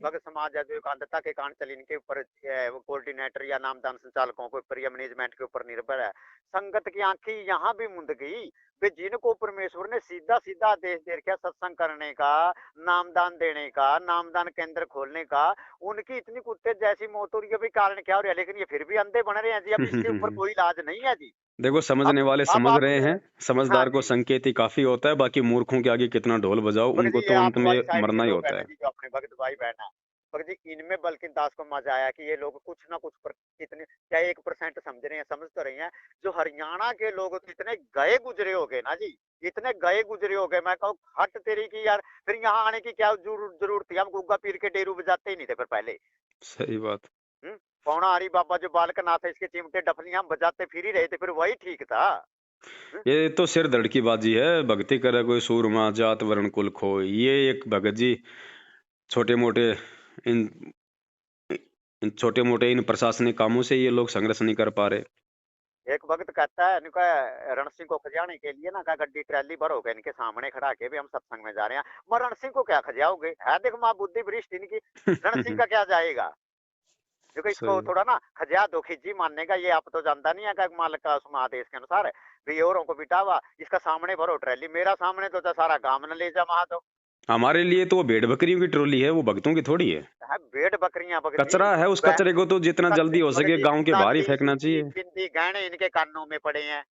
भगत समाज है जो एकांतता के कारण चली, इनके ऊपर कोऑर्डिनेटर या नामदान संचालकों के ऊपर या मैनेजमेंट के ऊपर निर्भर है। संगत की आंखें यहाँ भी मुंद गई। वे जिनको परमेश्वर ने सीधा सीधा आदेश दे रखा सत्संग करने का, नामदान देने का, नामदान केंद्र खोलने का, उनकी इतनी कुत्ते जैसी मौत हो रही है, भाई कारण क्या हो रहा है? लेकिन ये फिर भी अंधे बन रहे हैं जी, अब इसके ऊपर कोई इलाज नहीं है जी। देखो, समझने वाले अब समझ आप रहे हैं, हाँ समझदार को जी। संकेत ही काफ़ी होता है, बाकी मूर्खों के आगे कितना ढोल बजाओ, भगत उनको जी, ये तो अंत आप में वाली साइड के मरना ही लोग हैं होता ना है। जी, जो अपने भगत भाई बहन है, भगत जी इनमें बल्कि दास को मजा आया कि ये लोग कुछ ना कुछ पर कितने क्या 1% समझ रहे हैं, समझ तो रहे हैं। जो हरियाणा के लोग तो इतने गए गुजरे हो गए ना जी, इतने गए गुजरे हो गए, मैं कहूँ हट तेरी की यार, फिर यहाँ आने की क्या जरूरत थी? हम गुग्गा पीर के डेरू बजाते ही नहीं थे फिर पहले। सही बात। पौना हरी बाबा जो बालक नाथ है, इसके चिमटे डफलियां हम बजाते फिर ही रहे थे, फिर वही ठीक था। हम्म, ये तो सिर धड़ की बाजी है, भक्ति करे कोई सूरमा, जात वर्ण कुल खोय। ये एक भगत जी छोटे-मोटे इन इन छोटे-मोटे इन प्रशासनिक कामों से ये लोग संघर्ष नहीं कर पा रहे। एक वक्त कहता है इनका रण सिंह को खजाने के लिए ना, का गड्डी ट्रैली भर हो गए इनके सामने खड़ा के भी हम सत्संग में जा रहे हैं। मैं रण सिंह को क्या खजाओगे है, देख माँ बुद्धि भ्रिष्ट इनकी, रण सिंह का क्या जाएगा? देखो इसको सही। थोड़ा ना खजा दो, खिज्जी मानने का ये आप तो जानता नहीं है का मालिक का उसमें आदेश के अनुसार है भी, औरों को बिठावा इसका सामने भरो ट्रैली, मेरा सामने तो सारा गांव न ले जा वहां तो हमारे लिए तो वो भेड़ बकरियों की ट्रॉली है, वो भक्तों की थोड़ी है। है भेड़ बकरियां भगत कचरा है, उस जी। कचरे को तो जितना जल्दी हो भगत सके जी गाँव के बाहर ही चांदी फेंकना सिक्की चाहिए। बिंदी गहने इनके कानों में पड़े हैं,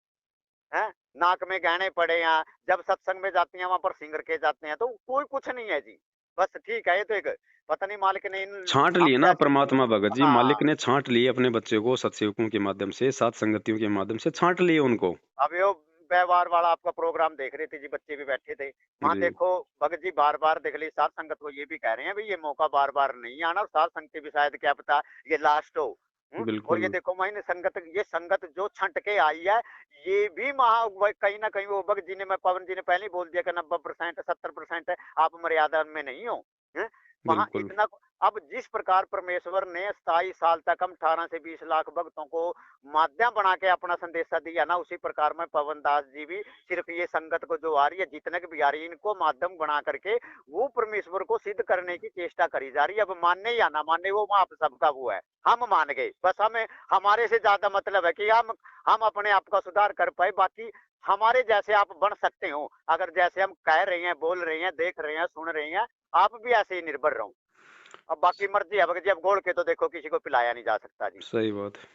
नाक में गहने पड़े हैं, जब सत्संग में जाती हैं वहां पर सिंगर के जाते हैं, तो कोई कुछ नहीं है जी। बस ठीक है, ये तो एक पता नहीं मालिक ने इन छाँट हम लिए ना जैसे परमात्मा भगत जी, हाँ, मालिक ने छाँट लिए अपने बच्चे को सत्सेवकों के माध्यम से, सात संगतियों के माध्यम से छाँट लिए उनको। अब यो व्यवहार वाला आपका प्रोग्राम देख रहे थे जी, बच्चे भी बैठे थे वहां, जी, देखो भगत जी बार बार देख ली साध संगत को ये भी कह रहे हैं भाई ये मौका बार बार नहीं आना, और साध संगत भी शायद क्या पता ये लास्ट हो। और ये बिल्कुल। देखो मैंने संगत, ये संगत जो छंट के आई है, ये भी कहीं ना कहीं वो भगत जी ने, मैं पवन जी ने पहले ही बोल दिया कि 90% 70% है, आप मर्यादा में नहीं हो। हैं? वहां बिल्कुल। इतना, अब जिस प्रकार परमेश्वर ने 27 साल तक हम 18 से 20 लाख भक्तों को माध्यम बना के अपना संदेशा दिया ना, उसी प्रकार में पवन दास जी भी सिर्फ ये संगत को जो आ रही है, जितने भी आ रही है, इनको माध्यम बना करके वो परमेश्वर को सिद्ध करने की चेष्टा करी जा रही है। अब मानने या ना मानने वो आप सबका वो है, हम मान गए, बस हमें हमारे से ज्यादा मतलब है कि हम अपने आप का सुधार कर पाए, बाकी हमारे जैसे आप बन सकते हो, अगर जैसे हम कह रहे हैं, बोल रहे हैं, देख रहे हैं, सुन रहे हैं, आप भी ऐसे ही निर्भर रहो। अब बाकी मर्जी है भगत जी, अब घोल के तो देखो किसी को पिलाया नहीं जा सकता जी। सही बात है।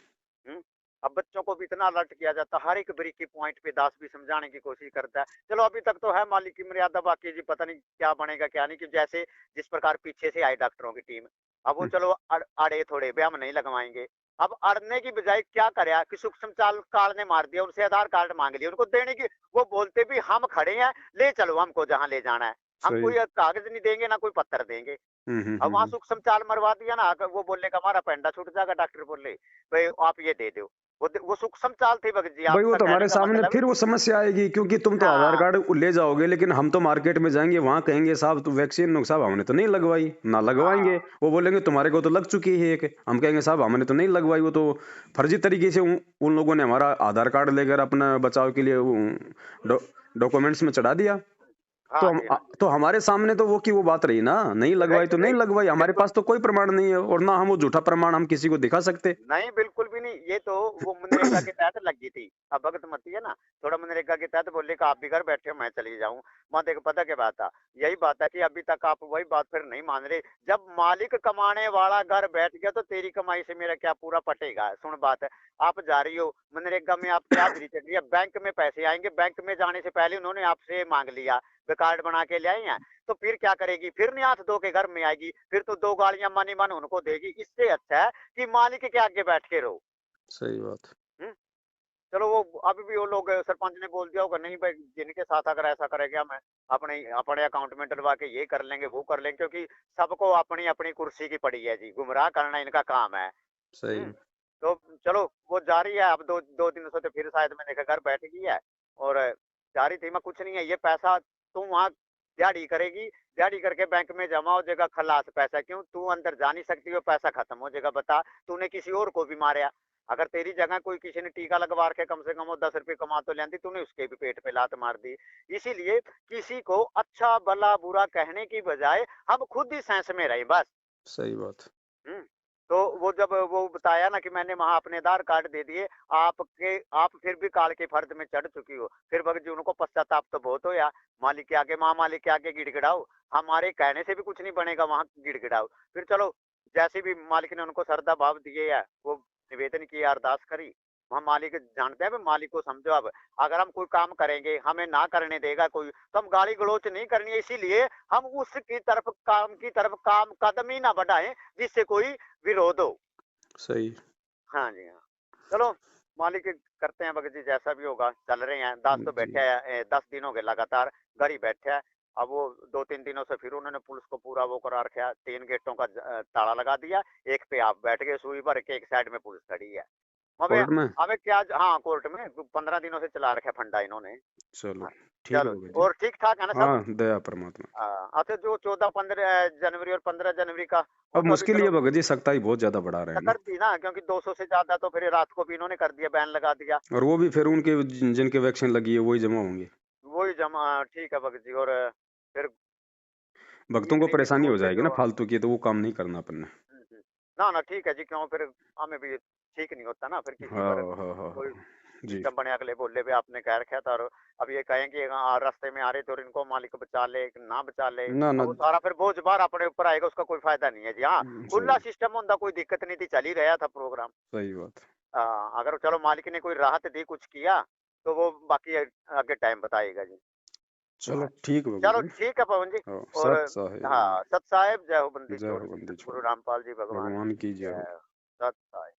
हुँ? अब बच्चों को भी इतना अलर्ट किया जाता है, हर एक बारीकी पॉइंट पे दास भी समझाने की कोशिश करता है। चलो अभी तक तो है मालिक की मर्यादा, बाकी जी पता नहीं क्या बनेगा क्या नहीं, कि जैसे जिस प्रकार पीछे से आई डॉक्टरों की टीम, अब वो हुँ, चलो अड़े थोड़े बे हम नहीं लगवाएँगे। अब अड़ने की बजाय क्या करा कि सूक्ष्म चाल काल ने मार दिया, उनसे आधार कार्ड माँग लिया, उनको देने की, वो बोलते भी हम खड़े हैं, ले चलो हमको जहाँ ले जाना है। हम सही। कोई कागज़ नहीं देंगे, ना कोई पत्थर देंगे। हुँ, हुँ, अब हुँ, वहाँ हुँ। सूक्ष्म चाल मरवा दिया ना, वो बोलेगा हमारा पेंडा छूट जाएगा, डॉक्टर बोले भाई आप ये दे दो, वो सूक्ष्म चाल थी भगत जी, भाई वो आपका तो कहने हमारे का सामने मतलब। फिर वो समस्या आएगी, क्योंकि तुम तो आधार हाँ, कार्ड ले जाओगे, लेकिन हम तो मार्केट में जाएँगे, वहाँ कहेंगे साहब तो वैक्सीन साहब हमने तो नहीं लगवाई, ना लगवाएँगे। हाँ, वो बोलेंगे तुम्हारे को तो लग चुकी है एक। हम कहेंगे साहब हमने तो नहीं लगवाई, वो तो फर्जी तरीके से उन उन लोगों ने हमारा आधार कार्ड लेकर अपना बचाव के लिए डॉ डॉक्यूमेंट्स में चढ़ा दिया। तो हाँ जी, हाँ जी। तो हमारे सामने तो वो बात रही ना, नहीं लगवाई रही तो नहीं रही लगवाई, हमारे बिल्कुल। पास तो कोई प्रमाण नहीं है, और ना हम वो झूठा प्रमाण हम किसी को दिखा सकते। नहीं, बिल्कुल भी नहीं। ये तो वो मनरेगा के तहत लगी थी। अब भगत मती है ना, थोड़ा मनरेगा के तहत बोले कि आप भी घर बैठे हो, मैं चली जाऊँ। मैं देखो पता क्या बात था? यही बात है कि अभी तक आप वही बात फिर नहीं मान रहे। जब मालिक कमाने वाला घर बैठ गया, तो तेरी कमाई से मेरा क्या पूरा पटेगा? सुन बात है, आप जा रही हो, मनरेगा में आपकी हाज़िरी चल रही है, बैंक में पैसे आएँगे, बैंक में जाने से पहले उन्होंने आपसे माँग लिया, वे कार्ड बना के ले आई हैं। तो फिर क्या करेगी? फिर नहीं हाथ धो के घर में आएगी, फिर तो 2 गालियाँ मन ही मन उनको देगी। इससे अच्छा है कि मालिक के आगे बैठ के रहो। सही बात। हुँ? चलो वो अभी भी वो लोग सरपंच ने बोल दिया होगा, नहीं भाई जिनके साथ अगर ऐसा करेगा मैं अपने अपने अकाउंट में डलवा के ये कर लेंगे, वो कर लेंगे, क्योंकि सबको अपनी-अपनी कुर्सी की पड़ी है जी, गुमराह करना इनका काम है। सही। हुँ? तो चलो वो जारी है, अब 2 दिन से तो फिर शायद मैंने देखा घर बैठ गई है, और जारी थी, मैं कुछ नहीं है, ये पैसा तू वहाँ दिहाड़ी करेगी, दिहाड़ी करके बैंक में जमा हो जाएगा, खलास पैसा। क्यों? तू अंदर जा नहीं सकती, वो पैसा खत्म हो जाएगा, बता, तूने किसी और को भी मारा। अगर तेरी जगह कोई किसी ने टीका लगवा के कम से कम वो 10 रुपए कमा तो लेंदी, तूने उसके भी पेट पे लात मार दी। इसीलिए किसी को अच्छा भला बुरा कहने की बजाय हम खुद ही सेंस में रहें बस। सही बात। हुँ। तो वो जब वो बताया ना कि मैंने वहाँ अपने आधार कार्ड दे दिए, आप फिर भी काल के फर्द में चढ़ चुकी हो। फिर भगत जी उनको पश्चाताप तो बहुत होया, मालिक के आगे महामालिक के आगे गिड़गिड़ाओ, हमारे कहने से भी कुछ नहीं बनेगा, वहाँ गिड़गिड़ाओ। फिर चलो, जैसे भी मालिक ने उनको श्रद्धा भाव दिए है, वो निवेदन किया, अरदास करी। वहाँ मालिक जानते हैं, अब मालिक को समझो अब, अगर हम कोई काम करेंगे, हमें ना करने देगा कोई, तो हम गाली-गलौच नहीं करनी है, इसीलिए हम उसकी तरफ काम की तरफ काम कदम ही ना बढ़ाएँ, जिससे कोई विरोध हो। सही। हाँ जी, हाँ। चलो, मालिक करते हैं भगत जी जैसा भी होगा, चल रहे हैं। 10 तो बैठे जी। हैं 10 दिन हो गए लगातार घर ही बैठे हैं। अब वो 2-3 दिनों से फिर उन्होंने पुलिस को पूरा वो करा रखा है, 3 गेटों का ताला लगा दिया, एक पे आप बैठ गए सुई भर के, एक साइड में पुलिस खड़ी है। अबे कोर्ट में? अबे क्या हाँ, कोर्ट में 15 दिनों से चला रखा है फंडा इन्होंने। चलो, हाँ, ठीक है चलो जी, भगत जी। और ठीक-ठाक है ना सब? हाँ, दया परमात्मा की। अच्छा, जो 14-15 जनवरी और 15 जनवरी का, वो अब तो अभी मुश्किल ही चलो है भगत जी, सख्ताई बहुत ज़्यादा बढ़ा रहे तो हैं ना। कर दी ना, क्योंकि 200 से ज़्यादा तो फिर रात को भी इन्होंने कर दिया, बैन लगा दिया। और वो भी फिर उनके जिनके वैक्सीन लगी है, वही जमा होंगे। वही जमा ठीक है भगत जी, और फिर भक्तों को इतनी भी परेशानी हो छूट जाएगी ना जो फालतू की, तो वो काम नहीं करना अपन ने। हुँ। ना, ना ठीक है जी, क्यों फिर हमें भी ठीक नहीं होता ना फिर किसी पर हाँ, हाँ, हाँ, कोई हाँ। जी। सिस्टम बने, अगले बोले भी आपने कह रखा था, और अब ये कहें कि रास्ते में आ रहे थे और इनको मालिक बचा ले, कि ना बचा ले, ना, अब ना। वो सारा फिर बोझ-भार अपने ऊपर आएगा, उसका कोई फ़ायदा नहीं है जी। हाँ, खुला सही, सिस्टम होंदा कोई दिक्कत नहीं थी, चल ही रहा था प्रोग्राम। सही बात। अगर चलो मालिक ने कोई राहत दी, कुछ किया, तो वो बाकी आगे टाइम बताएगा जी। चलो हाँ, ठीक है भगत चलो जी। ठीक है पवन जी। हाँ, और सत साहिब। हाँ, सत साहिब, जय हो बंदी जय छोड़, हो बंदी गुरु छोड़। रामपाल जी भगवान की भगवान की जय हो। जय। सत साहिब।